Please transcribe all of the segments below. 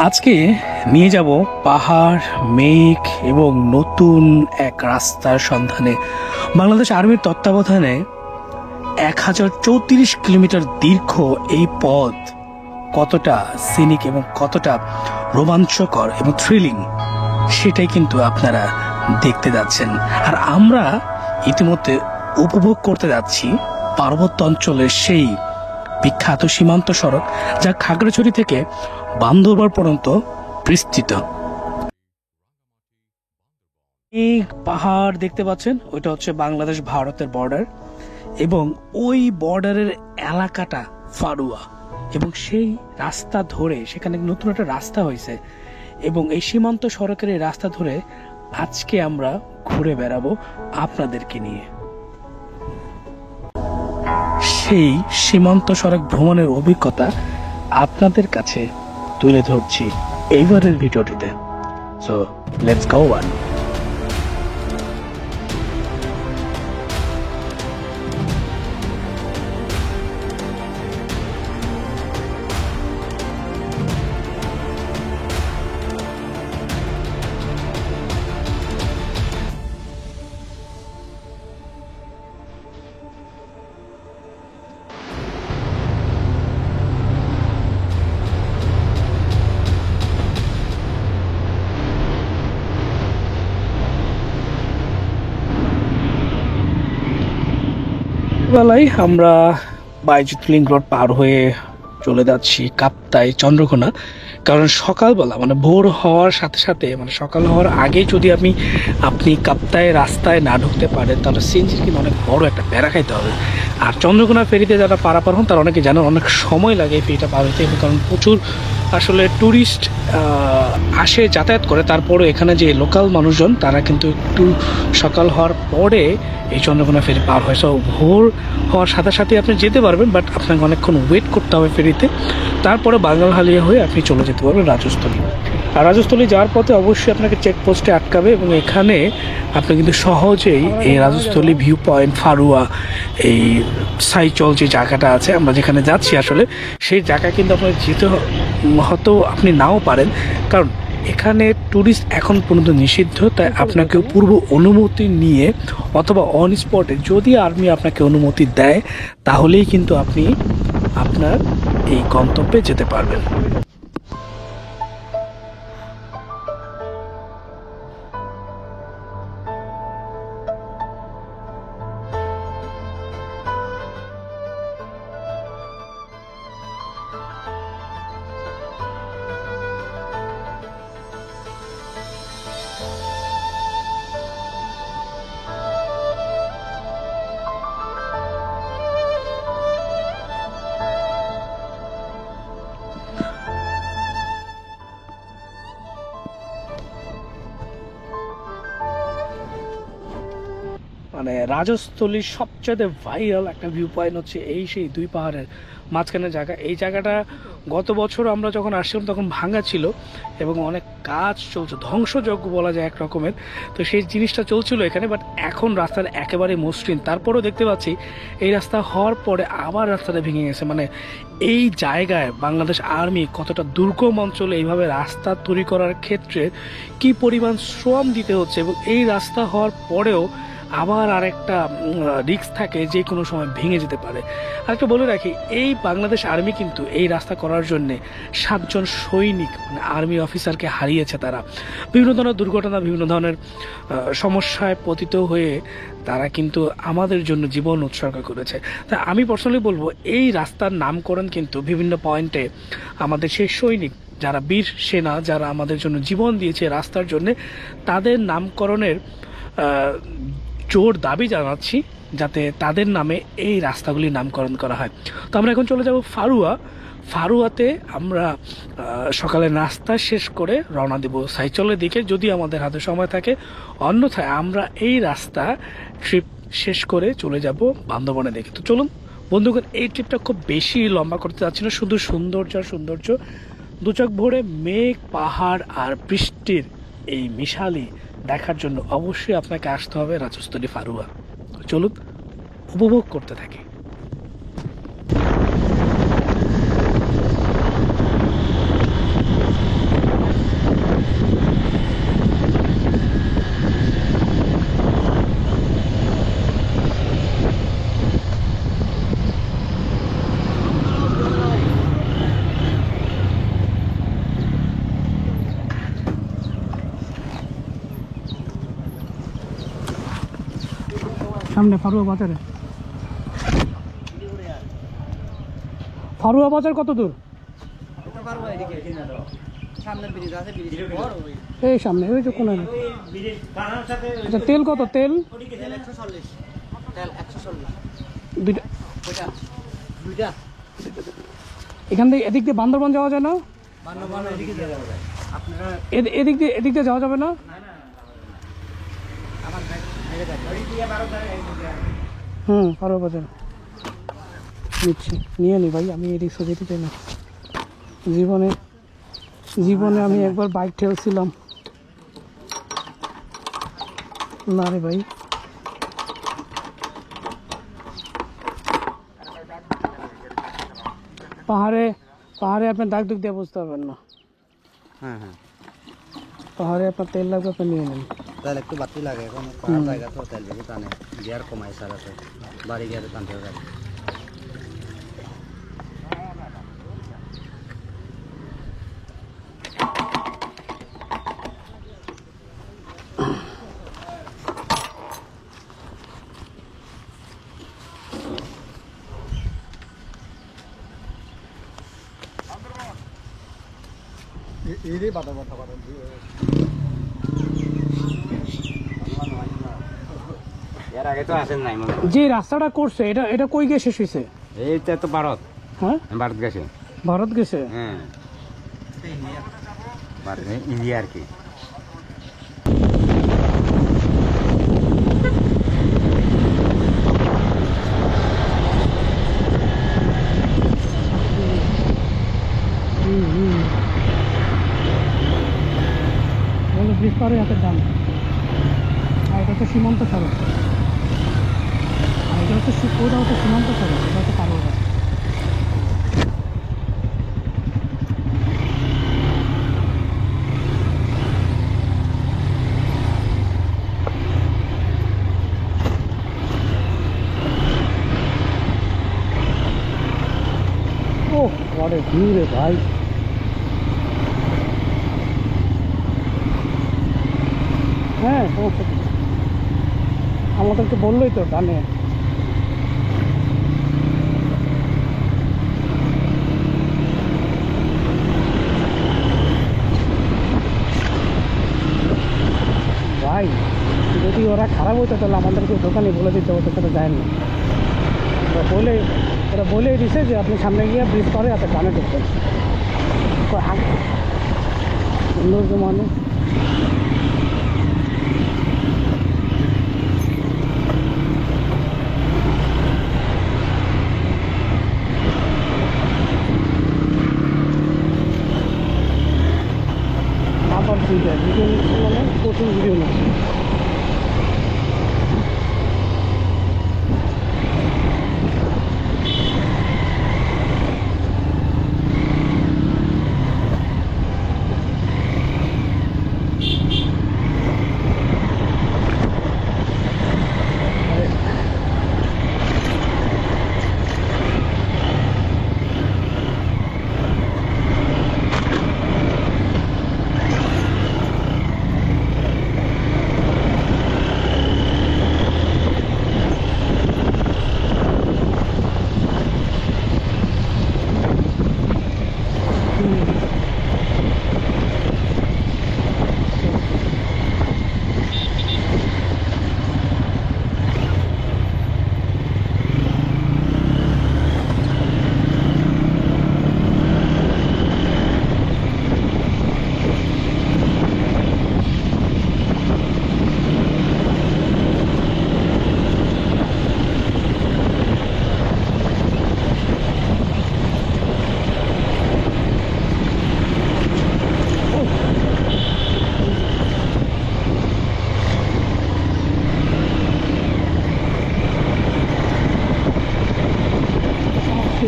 আজকে নিয়ে যাব পাহাড়, মেঘ এবং নতুন এক রাস্তার সন্ধানে। বাংলাদেশ আর্মির তত্ত্বাবধানে 1034 কিলোমিটার দীর্ঘ এই পথ কতটা সিনিক এবং কতটা রোমাঞ্চকর এবং থ্রিলিং সেটাই কিন্তু আপনারা দেখতে যাচ্ছেন। আর আমরা ইতিমধ্যে উপভোগ করতে যাচ্ছি পার্বত্য অঞ্চলের সেই বিখ্যাত সীমান্ত সড়ক, যা খাগড়াছড়ি থেকে বান্দরবান পর্যন্ত বিস্তৃত। এই পাহাড় দেখতে পাচ্ছেন, ওইটা হচ্ছে বাংলাদেশ ভারতের বর্ডার এবং ওই বর্ডারের এলাকাটা ফারুয়া, এবং সেই রাস্তা ধরে সেখানে নতুন একটা রাস্তা হয়েছে এবং এই সীমান্ত সড়কের এই রাস্তা ধরে আজকে আমরা ঘুরে বেড়াবো আপনাদেরকে নিয়ে। সেই সীমান্ত সড়ক ভ্রমণের অভিজ্ঞতা আপনাদের কাছে তুলে ধরছি এইবারের ভিডিওটিতে। So let's go on. বেলায় আমরা বাইজিৎ লিংক রোড পার হয়ে চলে যাচ্ছি কাপ্তাই, চন্দ্রকোনা। কারণ সকালবেলা মানে ভোর হওয়ার সাথে সাথে মানে সকাল হওয়ার আগে যদি আপনি কাপ্তাই রাস্তায় না ঢুকতে পারেন তাহলে সিএনজির কিন্তু অনেক বড় একটা প্যারা খাইতে হবে। আর চন্দ্রকোনা ফেরিতে যারা পারাপার হন তারা অনেকে জানেন অনেক সময় লাগে এই ফেরিটা পার হইতে, কারণ প্রচুর আসলে ট্যুরিস্ট আসে, যাতায়াত করে। তারপরে এখানে যে লোকাল মানুষজন তারা কিন্তু একটু সকাল হওয়ার পরে এই চন্দ্রকোনা ফেরি পার হয়। সো ভোর হওয়ার সাথে সাথে আপনি যেতে পারবেন, বাট আপনাকে অনেকক্ষণ ওয়েট করতে হবে ফেরিতে। তারপরে বাঙালহালিয়া হয়ে আপনি চলে যেতে পারবেন রাজস্থলী। আর রাজস্থলী যাওয়ার পথে অবশ্যই আপনাকে চেকপোস্টে আটকাবে এবং এখানে আপনি কিন্তু সহজেই এই রাজস্থলী ভিউ পয়েন্ট, ফারুয়া, এই সাইচল যে জায়গাটা আছে আমরা যেখানে যাচ্ছি আসলে সেই জায়গায় কিন্তু আপনার যেতে হয়তো আপনি নাও পারেন, কারণ এখানে ট্যুরিস্ট এখন পর্যন্ত নিষিদ্ধ। তাই আপনাকে পূর্ব অনুমতি নিয়ে অথবা অন স্পটে যদি আর্মি আপনাকে অনুমতি দেয় তাহলেই কিন্তু আপনি আপনার এই গন্তব্যে যেতে পারবেন। মানে রাজস্থলীর সবচেয়ে ভাইরাল একটা ভিউ পয়েন্ট হচ্ছে এই সেই দুই পাহাড়ের মাঝখানে জায়গা। এই জায়গাটা গত বছর আমরা যখন আসছিলাম তখন ভাঙা ছিল এবং অনেক কাজ চলছে, ধ্বংসযজ্ঞ বলা যায় এক রকমের। তো সেই জিনিসটা চলছিল এখানে, বাট এখন রাস্তার একেবারে মসৃণ। তারপরেও দেখতে পাচ্ছি এই রাস্তা হওয়ার পরে আবার রাস্তাটা ভেঙে গেছে। মানে এই জায়গায় বাংলাদেশ আর্মি কতটা দুর্গম অঞ্চলে এইভাবে রাস্তা তৈরি করার ক্ষেত্রে কি পরিমাণ শ্রম দিতে হচ্ছে, এবং এই রাস্তা হওয়ার পরেও আবার আরেকটা রিস্ক থাকে যে কোনো সময় ভেঙে যেতে পারে। আরেকটা বলে রাখি, এই বাংলাদেশ আর্মি কিন্তু এই রাস্তা করার জন্যে 7 জন সৈনিক মানে আর্মি অফিসারকে হারিয়েছে। তারা বিভিন্ন ধরনের দুর্ঘটনা, বিভিন্ন ধরনের সমস্যায় পতিত হয়ে তারা কিন্তু আমাদের জন্য জীবন উৎসর্গ করেছে। তা আমি পার্সোনালি বলবো এই রাস্তার নামকরণ কিন্তু বিভিন্ন পয়েন্টে আমাদের সেই সৈনিক যারা বীর সেনা, যারা আমাদের জন্য জীবন দিয়েছে রাস্তার জন্যে, তাদের নামকরণের জোর দাবি জানাচ্ছি যাতে তাদের নামে এই রাস্তাগুলির নামকরণ করা হয়। তো আমরা এখন চলে যাব ফারুয়া। ফারুয়াতে আমরা সকালে নাস্তা শেষ করে রওনা দেব সাইচলের দিকে, যদি আমাদের হাতে সময় থাকে। অন্যথায় আমরা এই রাস্তা ট্রিপ শেষ করে চলে যাব বান্দরবনের দিকে। তো চলুন বন্ধুগণ, এই ট্রিপটা খুব বেশি লম্বা করতে যাচ্ছি না, শুধু সৌন্দর্য আর সৌন্দর্য, দুচোখ ভরে মেঘ, পাহাড় আর বৃষ্টির এই মিশালি দেখার জন্য অবশ্যই আপনাকে আসতে হবে রাজস্থলী ফারুয়া। চলুন উপভোগ করতে থাকি। সামনে ফারুয়া বাজারে। ফারুয়া বাজার কত দূর? এই সামনে ওই যে কোনায়। আচ্ছা তেল কত? তেল দুইটা। এখান থেকে এদিক দিয়ে বান্দরবান যাওয়া যায় না? এদিক দিয়ে যাওয়া যাবে না? ফারুয়া বাজার নিচ্ছি, নিয়ে নি ভাই। আমি এদিক যেতে চাই না। জীবনে আমি একবার বাইক ঠেলছিলাম না রে ভাই। পাহাড়ে আপনার দাগ দুগ দিয়ে বুঝতে পারবেন না। পাহাড়ে আপনার তেল লাগবে, আপনি নিয়ে নেন। তেল একটু বাড়তি লাগে, এখন পাহাড় জায়গা তো তেল বেশি টানে, গিয়ার কমাই সারাতে বাড়ি গিয়ারে টানতে হবে। এর আগে তো আসেন নাই মনে হয়। যে রাস্তাটা করছে এটা কই গিয়ে শেষ হয়েছে? এইটা তো ভারত। হ্যাঁ ভারত গেছে। ভারত গেছে। হ্যাঁ ভারত ইন্ডিয়া আর কি। ব্রিজ পারে হাতের ডান। আর এটা হচ্ছে সীমান্ত সড়ক। আর এটা হচ্ছে ওটা হচ্ছে সীমান্ত সড়ক, এটা হচ্ছে পারোয়া। ও বড় ভিড় রে ভাই। হ্যাঁ সমস্যা কি, আমাদেরকে বললোই তো ডানে। ভাই যদি ওরা খারাপ হতো তাহলে আমাদেরকে দোকানে বলে দিতে হতো, সেটা যায় না। ওরা বলেই দিছে যে আপনি সামনে গিয়ে ব্রিজ করে এত ডানে ঢুকবেন। সৌন্দর্য মানুষ। আবার ভিডিও নিচ্ছে, মানে প্রচুর ভিডিও নিচ্ছে।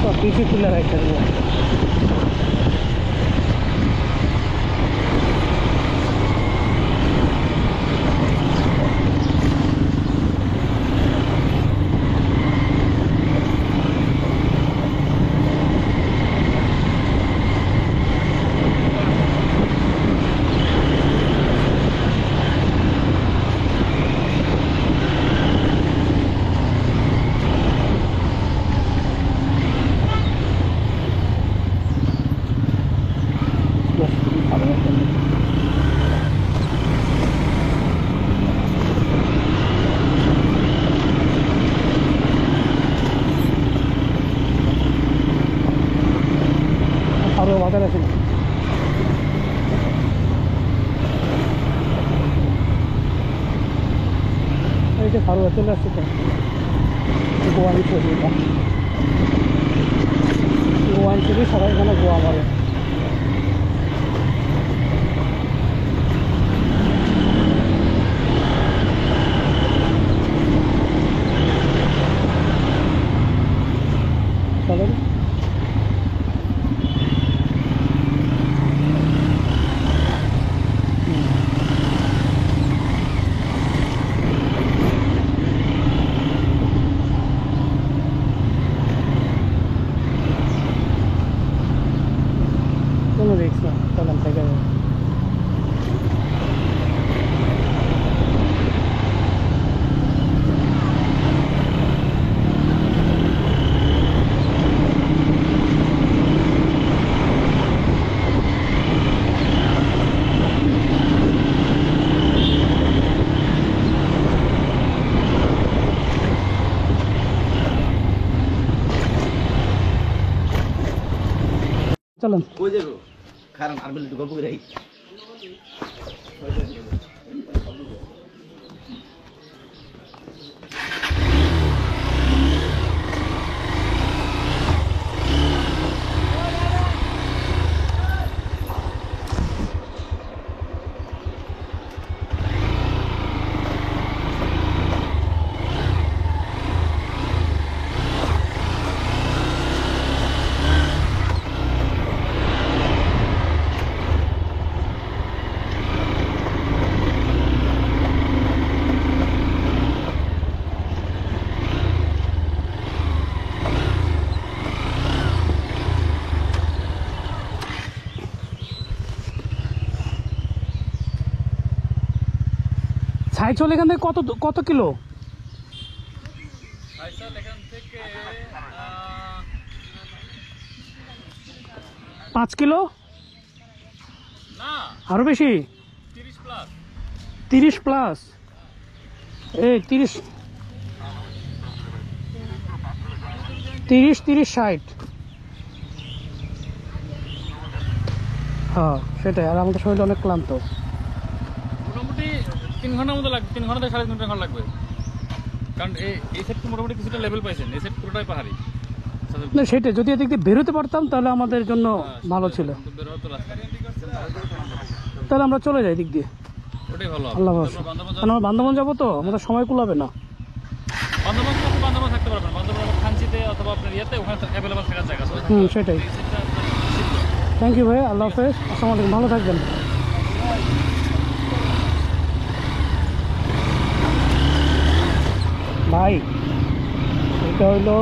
সব কিছু তুলে রাখতে হবে। বাজার আছে না। এই যে ফারুয়া চলে আসছে তো গোয়ান ছবি, গোয়ান ছবি সবাই এখানে গোয়া মারে। চলেন কোনো রিক্স না, চলেন থেকে যাবে। চলেন কই যাবো কারণ আর বলি গল্প করে ছাইচল এখান থেকে কত কিলো? এখান থেকে 5 কিলো? না, আরো বেশি, 30 প্লাস। 30 প্লাস? এই 30 60। হ্যাঁ সেটাই, আর আমাদের শরীর অনেক ক্লান্ত। মোটামুটি 3 ঘন্টার মতো লাগবে, 3 ঘন্টা থেকে 3.5 ঘন্টা লাগবে। কারণ এই সেট মোটামুটি কিছুটা লেভেল পাইছেন, এই সেট পুরোটাই পাহাড়ি। না সেটাই, যদি এদিক দিয়ে বেরোতে পারতাম তাহলে আমাদের জন্য ভালো ছিল। বের হতো রাস্তা, তাহলে আমরা চলে যাই দিক দিয়ে। ওটাই ভালো হবে। আল্লাহ হাফেজ। কারণ আমরা বান্দরবান যাবো তো, আমাদের সময় কুলাবে না। বান্দরবান থাকতে পারবেন, বান্দরবান খানচিতে অথবা আপনার ইয়েতে, ওখানে অ্যাভেলেবল থাকার জায়গা আছে। সেটাই। এই সেটটা আপনার থ্যাংক ইউ ভাই, আল্লাহ হাফেজ, আসসালামু আলাইকুম, ভালো থাকবেন। ভাই এটা হইলো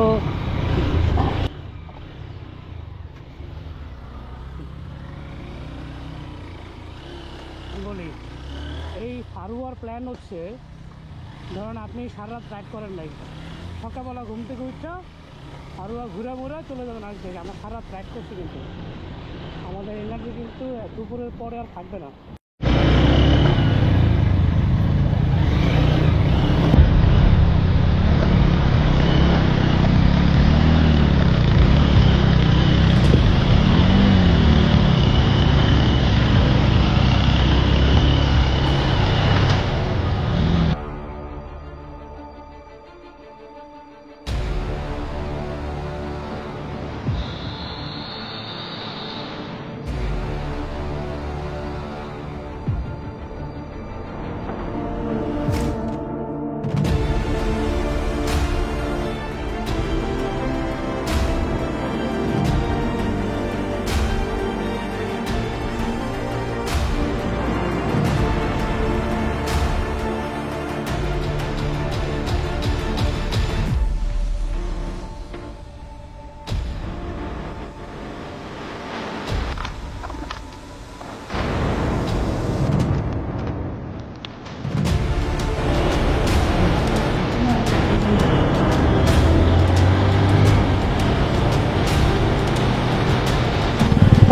বলি, এই ফারুয়ার প্ল্যান হচ্ছে, ধরেন আপনি সারা রাত রাইড করেন নাই, সকালবেলা ঘুম থেকে উঠা ফারুয়া ঘুরে ঘুরে চলে যাবেন আজ থেকে। আমরা সারা রাত রাইড করছি, কিন্তু আমাদের এনার্জি কিন্তু দুপুরের পরে আর থাকবে না।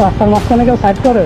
রাস্তার মাঝখানে কেউ সাইড করে?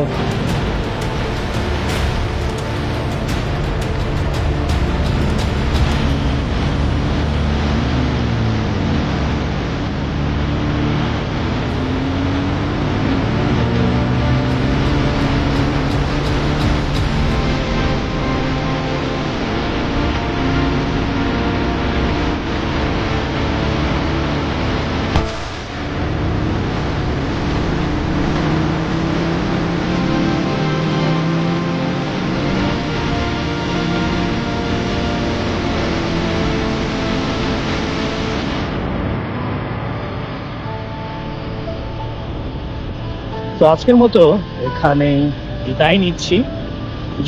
তো আজকের মতো এখানেই বিদায় নিচ্ছি।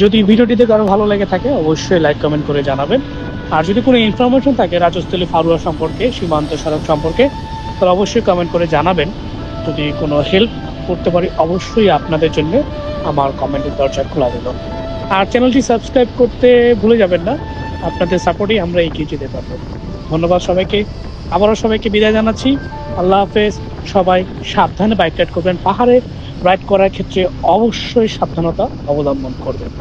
যদি ভিডিওটিতে কারো ভালো লেগে থাকে অবশ্যই লাইক কমেন্ট করে জানাবেন। আর যদি কোনো ইনফরমেশন থাকে রাজস্থলী ফারুয়া সম্পর্কে, সীমান্ত সড়ক সম্পর্কে, তাহলে অবশ্যই কমেন্ট করে জানাবেন। যদি কোনো হেল্প করতে পারি অবশ্যই আপনাদের জন্য আমার কমেন্টের দরজা খোলা দিল। আর চ্যানেলটি সাবস্ক্রাইব করতে ভুলে যাবেন না, আপনাদের সাপোর্টেই আমরা এগিয়ে যেতে পারবো। ধন্যবাদ সবাইকে, আবারও সবাইকে বিদায় জানাচ্ছি। আল্লাহ হাফেজ। সবাই সাবধানে বাইক রাইড করবেন। পাহাড়ে রাইড করার ক্ষেত্রে অবশ্যই সাবধানতা অবলম্বন করবেন।